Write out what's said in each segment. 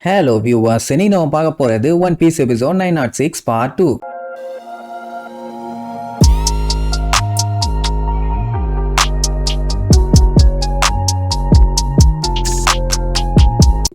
Hello viewers, இன்னைக்கு நம்ம பார்க்க போறது One Piece episode 906 part 2.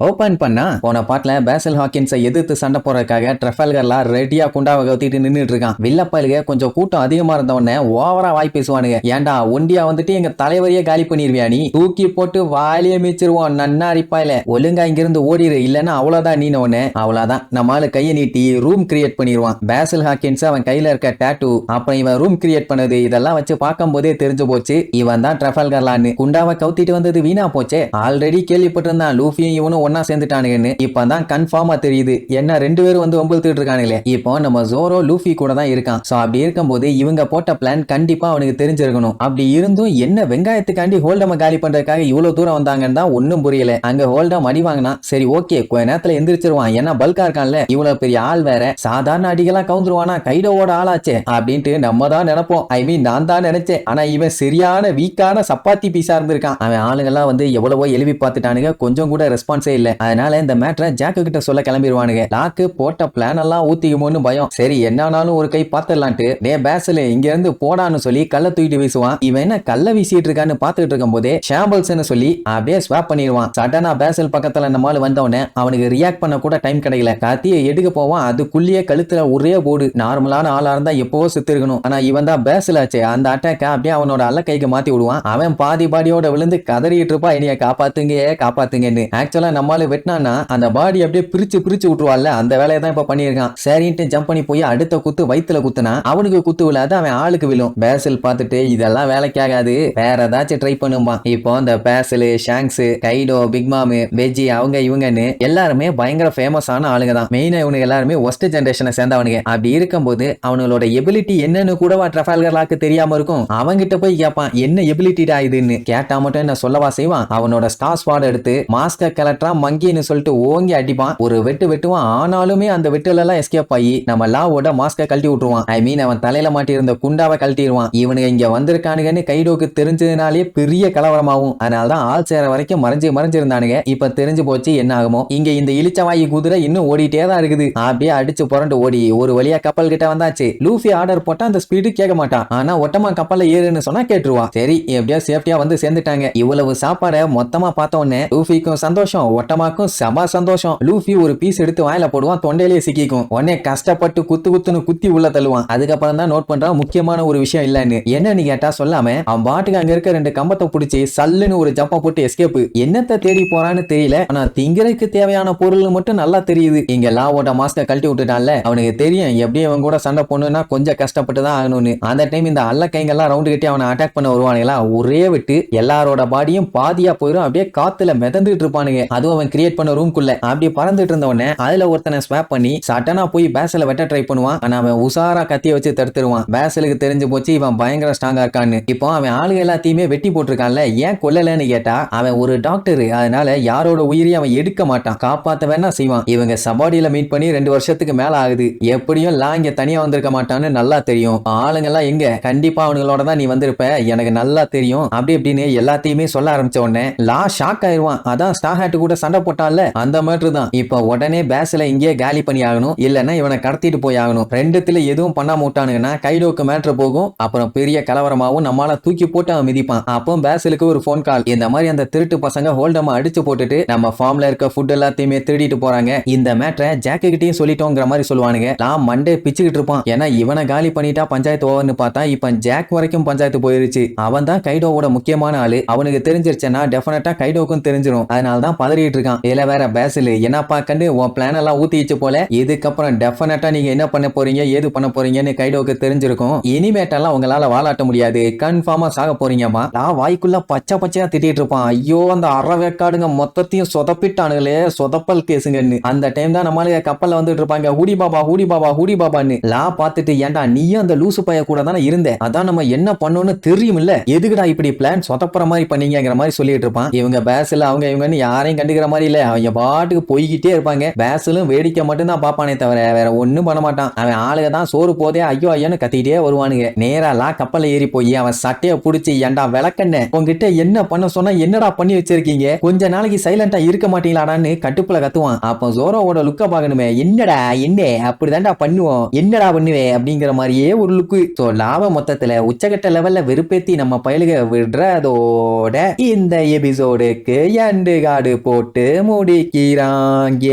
Open பண்ணா போன பாட்டுல பேசல் ஹாக்கின்ஸை எதிர்த்து சண்டை போறதுக்காக ட்ரெஃபல்கர்லாம் ரெடியா குண்டாவை கவுத்திட்டு நின்றுட்டு இருக்கான். வில்லப்பலுக கொஞ்சம் கூட்டம் அதிகமா இருந்தவொடனே ஓவரா வாய் பேசுவானுங்க. ஏன்டா ஒண்டியா வந்துட்டு எங்க தலைவரையே காலி பண்ணிருவியா, நீ தூக்கி போட்டு வாலிய மிச்சிருவோம் நன்னா அரிப்பாயில, ஒழுங்கா இங்கிருந்து ஓடிடு, இல்லன்னா அவ்வளவுதான் நீ ஒண்ணு. அவ்வளவுதான் நம்மால கையை நீட்டி ரூம் கிரியேட் பண்ணிடுவான். பேசல் ஹாக்கின்ஸ் அவன் கையில இருக்க டேட்டூ, அப்புறம் இவன் ரூம் கிரியேட் பண்ணது, இதெல்லாம் வச்சு பார்க்கும் போதே தெரிஞ்சு போச்சு இவன் தான் ட்ரெஃபல்கர்லான்னு. குண்டாவை கவுத்திட்டு வந்தது வீணா போச்சே. ஆல்ரெடி கேள்விப்பட்டிருந்தான் லூஃபியும் இவனும் ஒன்னா சேர்ந்துட்டானுங்கன்னு. இப்பதான் கன்ஃபார்மா தெரியுது என்ன ரெண்டு பேரும் வந்து ஒம்புத்துட்டு இருக்கானுங்களே. இப்போ நம்ம ஜோரோ லூஃபி கூட தான் இருக்கான். சோ அப்படி இருக்கும்போது இவங்க போட்ட பிளான் கண்டிப்பா அவனுக்கு தெரிஞ்சிருக்கணும். அப்படி இருந்தும் என்ன வெங்காயத்துக்காண்டி ஹோல்டம காலி பண்றதுக்காக இவ்வளவு தூரம் வந்தாங்கன்னு தான் ஒன்னும் புரியல. அங்க ஹோல்டம் அடி வாங்கினா சரி ஓகே, கொஞ்ச நேரத்துல எந்திரிச்சிருவான், ஏன்னா பல்கா இருக்கான்ல, இவ்வளவு பெரிய ஆள் வேற, சாதாரண அடிகளாம் கவுந்துருவானா, கைடோவோட ஆளாச்சே அப்படின்ட்டு நம்ம தான் நினைப்போம். ஐ மீன் நான் தான் நினைச்சேன். ஆனா இவன் சரியான வீக்கான சப்பாத்தி பீஸா இருந்திருக்கான். அவன் ஆளுங்கெல்லாம் வந்து எவ்வளவோ எழுப்பி பார்த்துட்டானுங்க, கொஞ்சம் கூட ரெஸ்பான்ஸே இல்ல. அதனால இந்த மேட்டரை ஜாக்கு கிட்ட சொல்ல கிளம்பிடுவானுங்க. லாக்கு போட்ட பிளான் எல்லாம் ஊத்திக்குமோன்னு பயம். சரி என்னானாலும் ஒரு கை பாத்துடலான்ட்டு டே பேசல இங்க இருந்து போடான்னு சொல்லி கல்ல தூக்கிட்டு வீசுவான். இவன் என்ன கல்ல வீசிட்டு இருக்கான்னு பாத்துட்டு இருக்கும் போதே ஷாம்பிள்ஸ் சொல்லி அப்படியே ஸ்வாப் பண்ணிடுவான். சடனா பேசல் பக்கத்துல நம்மால வந்தவனே அவனுக்கு ரியாக்ட் பண்ண கூட டைம் கிடைக்கல. கத்தியை எடுக்க போவான், அதுக்குள்ளேயே கழுத்துல ஒரே போடு. நார்மலான ஆளா இருந்தா எப்பவோ செத்து இருக்கணும். ஆனா இவன் தான் பேசல் ஆச்சு. அந்த அட்டாக்க அப்படியே அவனோட அல்ல கைக்கு மாத்தி விடுவான். அவன் பாதி பாடியோட விழுந்து கதறிட்டு இருப்பா, என்னைய காப்பாத்துங்க காப்பாத்துங்கன்னு. ஆக்சுவலா நம்மால வெட்டினானா அந்த பாடி அப்படியே பிரிச்சு பிரிச்சு விட்டுருவாள்ல, அந்த வேலையை தான் இப்ப பண்ணிருக்கான். சரின்ட்டு ஜம்ப் பண்ணி போய் அடுத்த குத்து வயித்துல குத்துனா அவனுக்கு குத்து விழாது, அவன் ஆளுக்கு விழும். பேசல் பார்த்துட்டு இதெல்லாம் வேலைக்காகாது, வேற ஏதாச்சும் ட்ரை பண்ணுமா. இப்போ இந்த பேசல், ஷாங்ஸ், கைடோ, பிக் மாமு, வெஜ்ஜி அவங்க இவங்கன்னு எல்லாருமே பயங்கர ஃபேமஸான ஆளுங்க தான். மெயினா இவனுக்கு எல்லாருமே ஒஸ்ட் ஜெனரேஷனை சேர்ந்தவனுங்க. அப்படி இருக்கும்போது அவனோட எபிலிட்டி என்னன்னு கூடவா ட்ரெஃபல்கர்லாக்கு தெரியாம இருக்கும். அவங்கிட்ட போய் கேட்பான் என்ன எபிலிட்டிடா இதுன்னு. கேட்டா மட்டும் என்ன சொல்லவா செய்வான். அவனோட ஸ்டார் ஸ்வாட் எடுத்து மாஸ்டர் கலெக்டரா மங்கின்னு சொல்லிட்டு ஓங்கி அடிப்பான். ஒரு வெட்டு வெட்டுவான். ஆனாலுமே அந்த வெட்டுல எல்லாம் எஸ்கேப் ஆகி நம்ம லாவோட மாஸ்க கழட்டி விட்டுருவான். ஐ மீன் அவன் தலையில மாட்டி இருந்த குண்டாவை கழட்டிடுவான். இவனுங்க இங்க வந்திருக்கானுங்கன்னு கைடோக்கு தெரிஞ்சதுனாலே பெரிய கலவரமாகும். அதனாலதான் ஆள் சேர வரைக்கும் மறைஞ்சிருந்தானுங்க. இப்ப தெரிஞ்சு போச்சு என்ன ஆகுமோ. இங்க இந்த இளிச்சவாயி குதிரை இன்னும் ஓடிட்டே தான் இருக்குது. அப்படியே அடிச்சு புரண்டு ஓடி ஒரு வழியா கப்பல் கிட்ட வந்தாச்சு. லூஃபி ஆர்டர் போட்டா அந்த ஸ்பீடு கேட்க மாட்டான். ஆனா ஒட்டமா கப்பல்ல ஏறுன்னு சொன்னா கேட்டுருவா. சரி எப்படியா சேஃப்டியா வந்து சேர்ந்துட்டாங்க. இவ்வளவு சாப்பாடை மொத்தமா பார்த்த உடனே லூஃபிக்கும் சந்தோஷம், ஒட்டமாக்கும் செம சந்தோஷம். லூஃபி ஒரு பீஸ் எடுத்து வாயில போடுவான், தொண்டையிலே சிக்கிக்கும். உடனே கஷ்டப்பட்டு குத்துன்னு குத்தி உள்ள தள்ளுவான். அதுக்கப்புறம் தான் நோட் பண்றான் முக்கியமான ஒரு விஷயம் இல்லன்னு. என்னன்னு கேட்டா சொல்லாம அவன் பாட்டுக்கு அங்க இருக்க ரெண்டு கம்பத்தை பிடிச்சி சல்லுன்னு ஒரு ஜப்ப போட்டு எஸ்கேப். என்னத்தை தேடி போறான்னு தெரியல, ஆனா திங்கிறதுக்கு தேவையான பொருள் மட்டும் நல்லா தெரியுது. இங்க லாவோட மாஸ்க கழட்டி விட்டுட்டான்ல, அவனுக்கு தெரியும் எப்படி அவன் கூட சண்டை போடணும்னா கொஞ்சம் கஷ்டப்பட்டு தான் ஆகணும்னு. அந்த டைம் இந்த அல்ல கைங்கெல்லாம் ரவுண்டு கட்டி அவனை அட்டாக் பண்ண வருவானுங்களா, ஒரே விட்டு எல்லாரோட பாடியும் பாதியா போயிடும். அப்படியே காத்துல மிதந்துட்டு இருப்பானுங்க. அதுவும் அவன் கிரியேட் பண்ண ரூம்குள்ள அப்படி பறந்துட்டு இருந்தவனே அதுல ஒருத்தனை ஸ்வாப் பண்ணி சட்டனா போய் பேசல வெட்ட ட்ரை பண்ணுவான். ஆனா அவன் உசாரா கத்திய வச்சு தடுத்துருவான். பேசலுக்கு தெரிஞ்சு போச்சு இவன் பயங்கர ஸ்ட்ராங்கா இருக்கான்னு. இப்போ அவன் ஆளுங்க எல்லாத்தையுமே வெட்டி போட்டிருக்கான்ல, ஏன் கொல்லலன்னு கேட்டா அவன் ஒரு டாக்டர், அதனால யாரோட உயிரையும் அவன் எடுக்க மாட்டான், காப்பாத்த வேணா செய்வான். இவங்க சபாடியில மீட் பண்ணி 2 வருஷத்துக்கு மேல ஆகுது. எப்படியும் லா இங்க தனியா வந்திருக்க மாட்டான்னு நல்லா தெரியும். ஆளுங்க எல்லாம் எங்க கண்டிப்பா அவங்களோட தான் நீ வந்திருப்ப, எனக்கு நல்லா தெரியும் அப்படி இப்படின்னு எல்லாத்தையுமே சொல்ல ஆரம்பிச்ச உடனே லா ஷாக் ஆயிருவான். அதான் ஸ்டார் ஹேட் கூட சண்டை போட்டான்ல அந்த மேட்ரு தான். இப்ப உடனே பேஸ்ல இங்கே காலி பண்ணி ஆகணும், இல்லன்னா இவனை கடத்திட்டு போய் ஆகணும். ரெண்டுத்துல எதுவும் பண்ணாம விட்டானுங்கன்னா கைடோக்கு மேட்ரு போகும். அப்புறம் பெரிய கலவரமாவும் நம்மால தூக்கி போட்டு அவன் மிதிப்பான். அப்போ பேசலுக்கு ஒரு போன் கால். இந்த மாதிரி அந்த திருட்டு பசங்க ஹோல்டமா அடிச்சு போட்டுட்டு நம்ம ஃபார்ம்ல இருக்க ஃபுட் எல்லாத்தையுமே திருடிட்டு போறாங்க. இந்த மேட்ரை ஜாக்கு கிட்டையும் சொல்லிட்டோங்கிற மாதிரி சொல்லுவானுங்க. நான் மண்டே பிச்சுக்கிட்டு இருப்பான். ஏன்னா இவனை காலி பண்ணிட்டா பஞ்சாயத்து ஓவர்னு பார்த்தா இப்ப ஜாக் வரைக்கும் பஞ்சாயத்து போயிருச்சு. அவன் தான் கைடோவோட முக்கியமான ஆளு. அவனுக்கு தெரிஞ்சிருச்சுன்னா டெஃபினட்டா கைடோக்கும் தெரிஞ்சிடும். அதனால தான் பதறிட்டு இருக்கான். இதுல வேற பேசல் என்னப்பா கண்டு உன் பிளான் எல்லாம் ஊத்திச்சு போல, இதுக்கப்புறம் டெஃபினட்டா நீங்க என்ன பண்ண போறீங்க ஏது பண்ண போறீங்கன்னு கைடோக்கு தெரிஞ்சிருக்கும். இனிமேட்டெல்லாம் உங்களால வாலாட்ட முடியாது, கன்ஃபார்மா சாக போறீங்கம்மா. நான் வாய்க்குள்ள பச்சை பச்சையா திட்டிட்டு இருப்பான். ஐயோ அந்த அறவேக்காடுங்க மொத்தத்தையும் சொதப்பிட்டானுங்களே, சொதப்பல் கேசுங்கன்னு. அந்த டைம் தான் நம்மளுக்கு கப்பல்ல வந்துட்டு இருப்பாங்க, ஹூடி பாபா ஹூடி பாபா ஹூடி பாபான்னு. லா பார்த்துட்டு ஏன்டா நீயும் அந்த லூசு பைய கூட தானே இருந்த, அதான் நம்ம என்ன பண்ணோம்னு தெரியும் இல்ல, எதுக்குடா இப்படி பிளான் சொதப்புற மாதிரி பண்ணீங்கிற மாதிரி சொல்லிட்டு இருப்பான். இவங்க பேசல அவங்க இவங்கன்னு யாரையும் கண்டுக்க கண்டுக்கிற மாதிரி இல்ல, அவங்க பாட்டுக்கு போய்கிட்டே இருப்பாங்க. பேசலும் வேடிக்கை மட்டும் தான் பாப்பானே தவிர வேற ஒண்ணும் பண்ண மாட்டான். அவன் ஆளுக தான் சோறு போதே ஐயோ ஐயோன்னு கத்திட்டே வருவானுங்க. நேரா கப்பல்ல ஏறி போய் அவன் சட்டைய புடிச்சு, ஏண்டா விளக்கண்ண உங்ககிட்ட என்ன பண்ண சொன்னா என்னடா பண்ணி வச்சிருக்கீங்க, கொஞ்ச நாளைக்கு சைலண்டா இருக்க மாட்டீங்களாடான்னு கட்டுப்புல கத்துவான். அப்ப ஜோரோவோட லுக்க பாக்கணுமே, என்னடா என்ன அப்படிதான்டா பண்ணுவோம், என்னடா பண்ணுவே அப்படிங்கிற மாதிரியே ஒரு லுக்கு. சோ லாப மொத்தத்துல உச்சகட்ட லெவல்ல வெறுப்பேத்தி நம்ம பயலுக விடுறதோட இந்த எபிசோடுக்கு எண்டு காடு போட்டு முடிக்கிறாங்க.